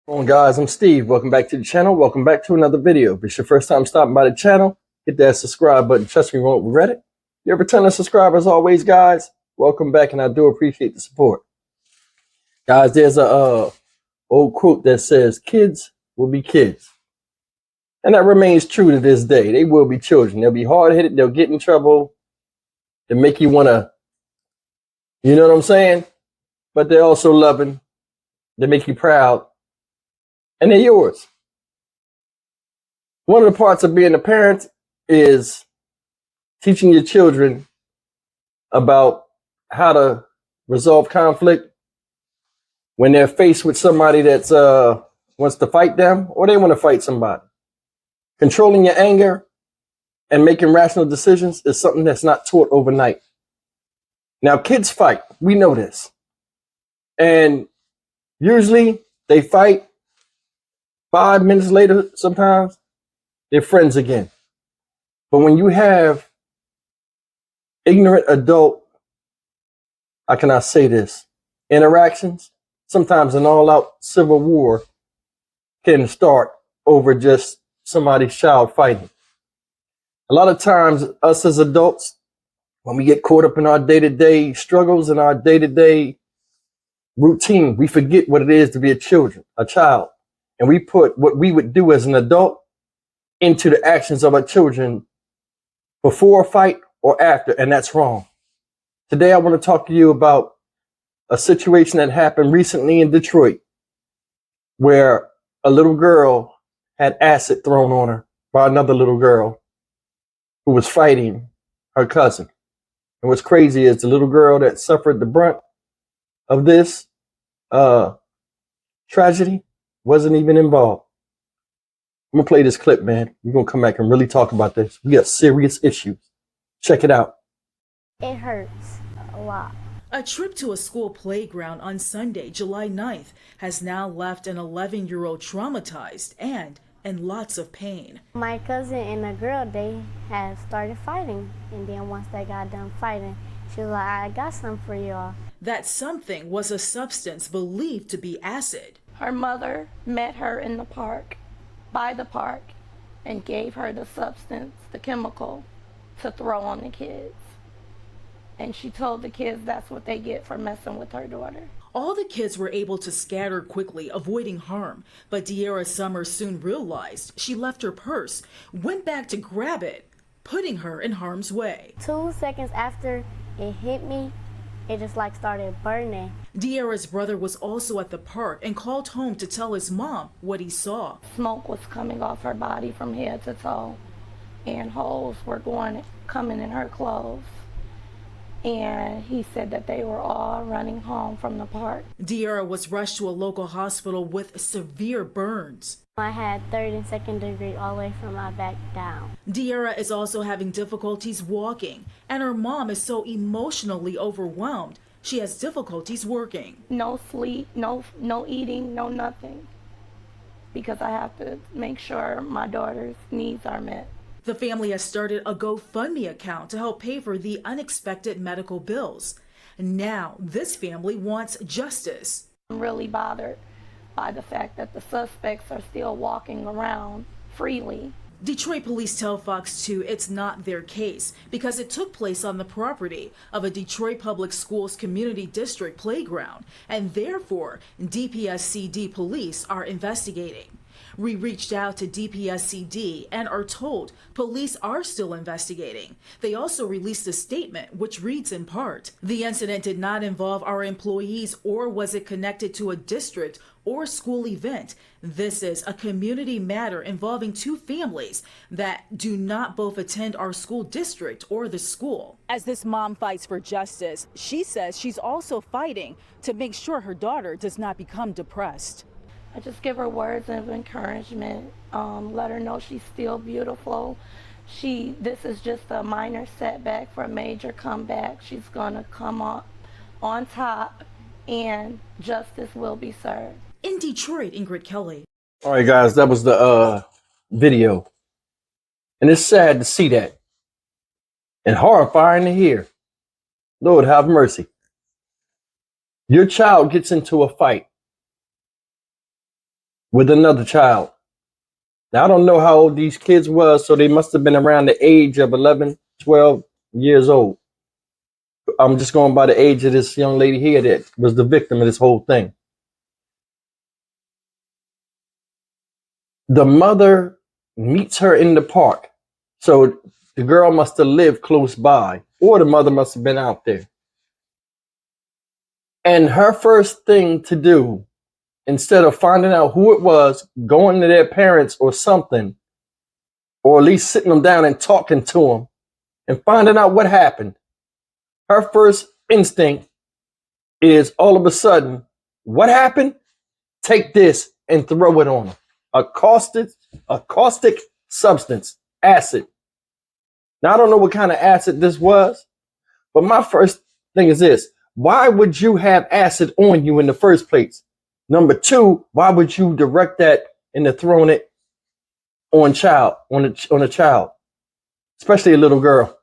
Hello guys, I'm Steve. Welcome back to the channel. Welcome back to another video. If it's your first time stopping by the channel, hit that subscribe button. Trust me, you won't regret it. If you're a returning subscriber, as always, guys, welcome back, and I do appreciate the support. Guys, there's a old quote that says, "Kids will be kids," and that remains true to this day. They will be children. They'll be hard-headed. They'll get in trouble. They make you want to, you know what I'm saying? But they're also loving. They make you proud. And they're yours. One of the parts of being a parent is teaching your children about how to resolve conflict when they're faced with somebody that's wants to fight them, or they want to fight somebody. Controlling your anger and making rational decisions is something that's not taught overnight. Now, kids fight. We know this. And usually they fight. 5 minutes later, sometimes, they're friends again. But when you have ignorant adult, how can I say this, interactions, sometimes an all-out civil war can start over just somebody's child fighting. A lot of times, us as adults, when we get caught up in our day-to-day struggles and our day-to-day routine, we forget what it is to be a child. And we put what we would do as an adult into the actions of our children before a fight or after, and that's wrong. Today, I want to talk to you about a situation that happened recently in Detroit, where a little girl had acid thrown on her by another little girl who was fighting her cousin. And what's crazy is the little girl that suffered the brunt of this tragedy wasn't even involved. I'm gonna play this clip, man. We're gonna come back and really talk about this. We got serious issues. Check it out. It hurts a lot. A trip to a school playground on Sunday, July 9th, has now left an 11-year-old traumatized and in lots of pain. My cousin and a girl, they had started fighting. And then once they got done fighting, she was like, "I got something for y'all." That something was a substance believed to be acid. Her mother met her in the park, by the park, and gave her the substance, the chemical, to throw on the kids. And she told the kids that's what they get for messing with her daughter. All the kids were able to scatter quickly, avoiding harm. But De'Ara Summers soon realized she left her purse, went back to grab it, putting her in harm's way. 2 seconds after it hit me, it just like started burning. De'Ara's brother was also at the park and called home to tell his mom what he saw. Smoke was coming off her body from head to toe, and holes were coming in her clothes. And he said that they were all running home from the park. De'Ara was rushed to a local hospital with severe burns. I had third and second degree all the way from my back down. De'Ara is also having difficulties walking, and her mom is so emotionally overwhelmed, she has difficulties working. No sleep, no eating, no nothing. Because I have to make sure my daughter's needs are met. The family has started a GoFundMe account to help pay for the unexpected medical bills. Now, this family wants justice. I'm really bothered by the fact that the suspects are still walking around freely. Detroit police tell Fox 2 it's not their case because it took place on the property of a Detroit Public Schools Community District playground, and therefore DPSCD police are investigating. We reached out to DPSCD and are told police are still investigating. They also released a statement which reads in part, "The incident did not involve our employees or was it connected to a district or school event. This is a community matter involving two families that do not both attend our school district or the school." As this mom fights for justice, she says she's also fighting to make sure her daughter does not become depressed. I just give her words of encouragement, let her know she's still beautiful. This is just a minor setback for a major comeback. She's gonna come up on top and justice will be served. In Detroit, Ingrid Kelly. All right, guys, that was the video. And it's sad to see that. And horrifying to hear. Lord have mercy. Your child gets into a fight. with another child. Now, I don't know how old these kids was, so they must have been around the age of 11, 12 years old. I'm just going by the age of this young lady here that was the victim of this whole thing. The mother meets her in the park. So the girl must have lived close by, or the mother must have been out there. And her first thing to do, instead of finding out who it was, going to their parents or something, or at least sitting them down and talking to them and finding out what happened, her first instinct is all of a sudden, what happened? Take this and throw it on them. Caustic substance, acid. Now, I don't know what kind of acid this was, but my first thing is this. Why would you have acid on you in the first place? Number two, why would you direct that into throwing it on a child, especially a little girl?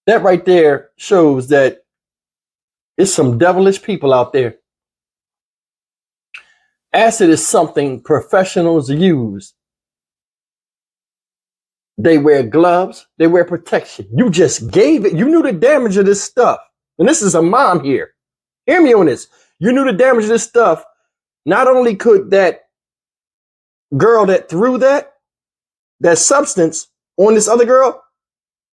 That right there shows that it's some devilish people out there. Acid is something professionals use. They wear gloves. They wear protection. You just gave it. You knew the damage of this stuff. And this is a mom here. Hear me on this. You knew the damage of this stuff. Not only could that girl that threw that substance on this other girl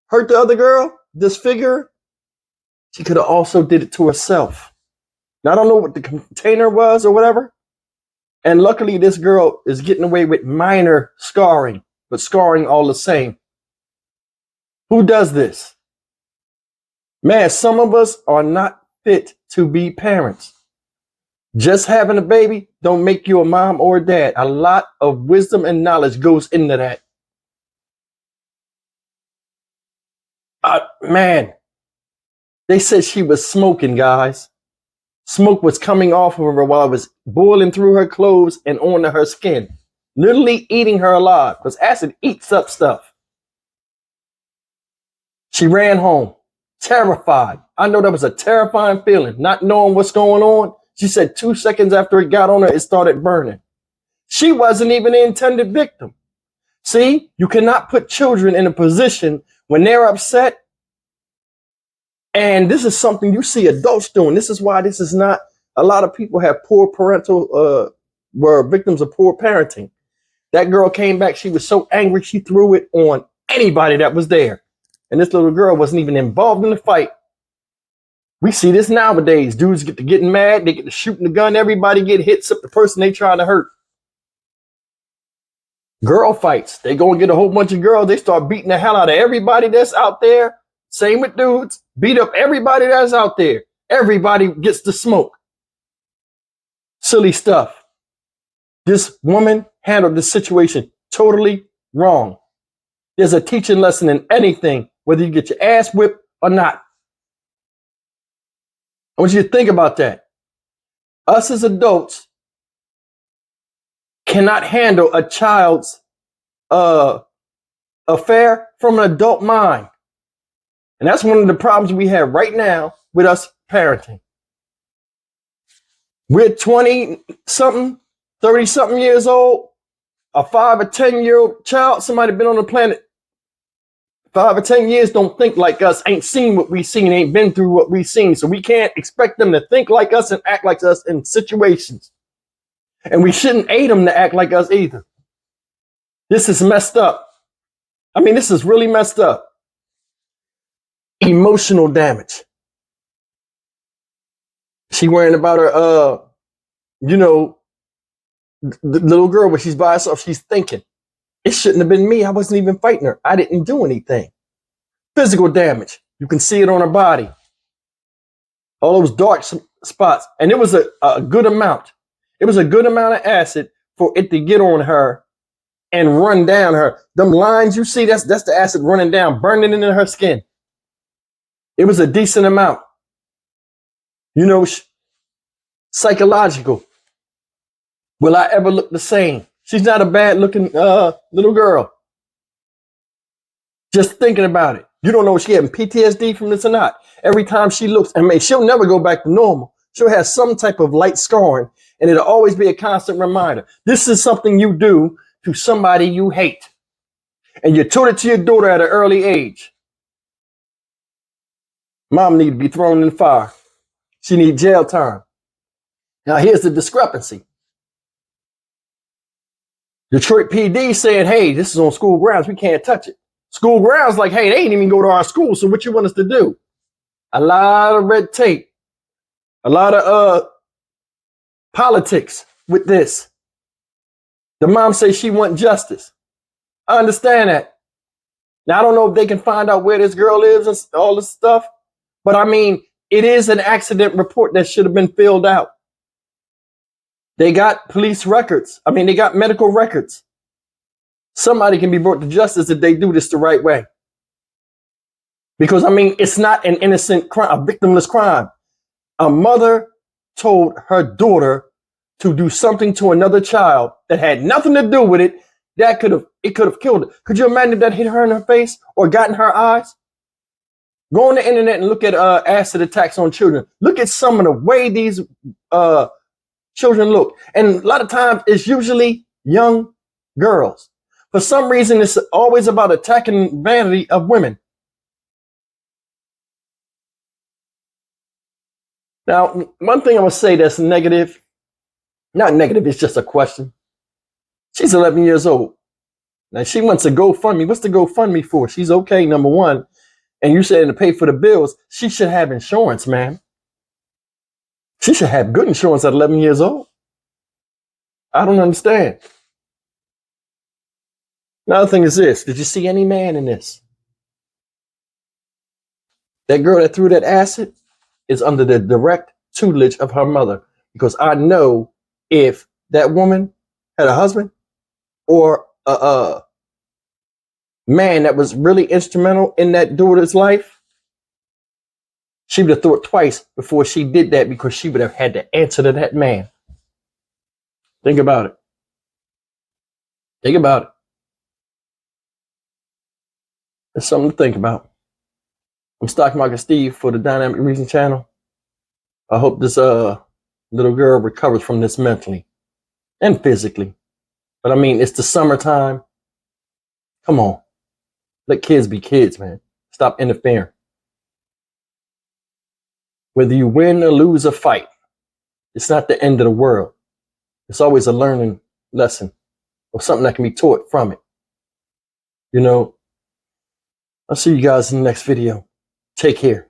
hurt the other girl, disfigure her, she could have also did it to herself. Now, I don't know what the container was or whatever. And luckily, this girl is getting away with minor scarring, but scarring all the same. Who does this? Man, some of us are not fit to be parents. Just having a baby don't make you a mom or a dad. A lot of wisdom and knowledge goes into that. Man, they said she was smoking, guys. Smoke was coming off of her while it was boiling through her clothes and onto her skin. Literally eating her alive, because acid eats up stuff. She ran home, terrified. I know that was a terrifying feeling, not knowing what's going on. She said 2 seconds after it got on her, it started burning. She wasn't even the intended victim. See, you cannot put children in a position when they're upset. And this is something you see adults doing. This is why this is not, a lot of people have poor parental, were victims of poor parenting. That girl came back. She was so angry. She threw it on anybody that was there. And this little girl wasn't even involved in the fight. We see this nowadays. Dudes get to getting mad. They get to shooting the gun. Everybody get hit except the person they trying to hurt. Girl fights. They go and get a whole bunch of girls. They start beating the hell out of everybody that's out there. Same with dudes. Beat up everybody that's out there. Everybody gets to smoke. Silly stuff. This woman handled the situation totally wrong. There's a teaching lesson in anything, whether you get your ass whipped or not. I want you to think about that. Us as adults cannot handle a child's affair from an adult mind. And that's one of the problems we have right now with us parenting. We're 20-something, 30-something years old, a 5 or 10-year-old child, somebody been on the planet 5 or 10 years, don't think like us, ain't seen what we seen, ain't been through what we seen. So we can't expect them to think like us and act like us in situations. And we shouldn't aid them to act like us either. This is messed up. I mean, this is really messed up. Emotional damage. She worrying about her, the little girl, when she's by herself, she's thinking, it shouldn't have been me. I wasn't even fighting her. I didn't do anything. Physical damage. You can see it on her body. All those dark spots. And it was a good amount. It was a good amount of acid for it to get on her and run down her. Them lines you see, that's the acid running down, burning into her skin. It was a decent amount. Psychological. Will I ever look the same? She's not a bad looking little girl. Just thinking about it. You don't know if she having PTSD from this or not. Every time she looks, she'll never go back to normal. she'll have some type of light scarring, and it'll always be a constant reminder. This is something you do to somebody you hate. And you taught it to your daughter at an early age. Mom need to be thrown in the fire. She need jail time. Now here's the discrepancy. Detroit PD saying, hey, this is on school grounds. We can't touch it. School grounds like, hey, they ain't even go to our school. So what you want us to do? A lot of red tape. A lot of politics with this. The mom says she wants justice. I understand that. Now, I don't know if they can find out where this girl lives and all this stuff. But I mean, it is an accident report that should have been filled out. They got police records. I mean, they got medical records. Somebody can be brought to justice if they do this the right way. Because, I mean, it's not an innocent crime, a victimless crime. A mother told her daughter to do something to another child that had nothing to do with it. That could have killed her. Could you imagine if that hit her in her face or got in her eyes? Go on the internet and look at acid attacks on children. Look at some of the way these children look. And a lot of times it's usually young girls. For some reason, it's always about attacking vanity of women. Now, one thing I'm going to say that's negative, not negative, it's just a question. She's 11 years old. Now, she wants a GoFundMe. What's the GoFundMe for? She's okay, number one. And you said to pay for the bills. She should have insurance, man. She should have good insurance at 11 years old. I don't understand. Another thing is this. Did you see any man in this? That girl that threw that acid is under the direct tutelage of her mother. Because I know if that woman had a husband or a man that was really instrumental in that daughter's life, she would have thought twice before she did that, because she would have had to answer to that man. Think about it. Think about it. It's something to think about. I'm Stock Market Steve for the Dynamic Reason channel. I hope this little girl recovers from this mentally and physically. But I mean, it's the summertime. Come on. Let kids be kids, man. Stop interfering. Whether you win or lose a fight, it's not the end of the world. It's always a learning lesson or something that can be taught from it. You know, I'll see you guys in the next video. Take care.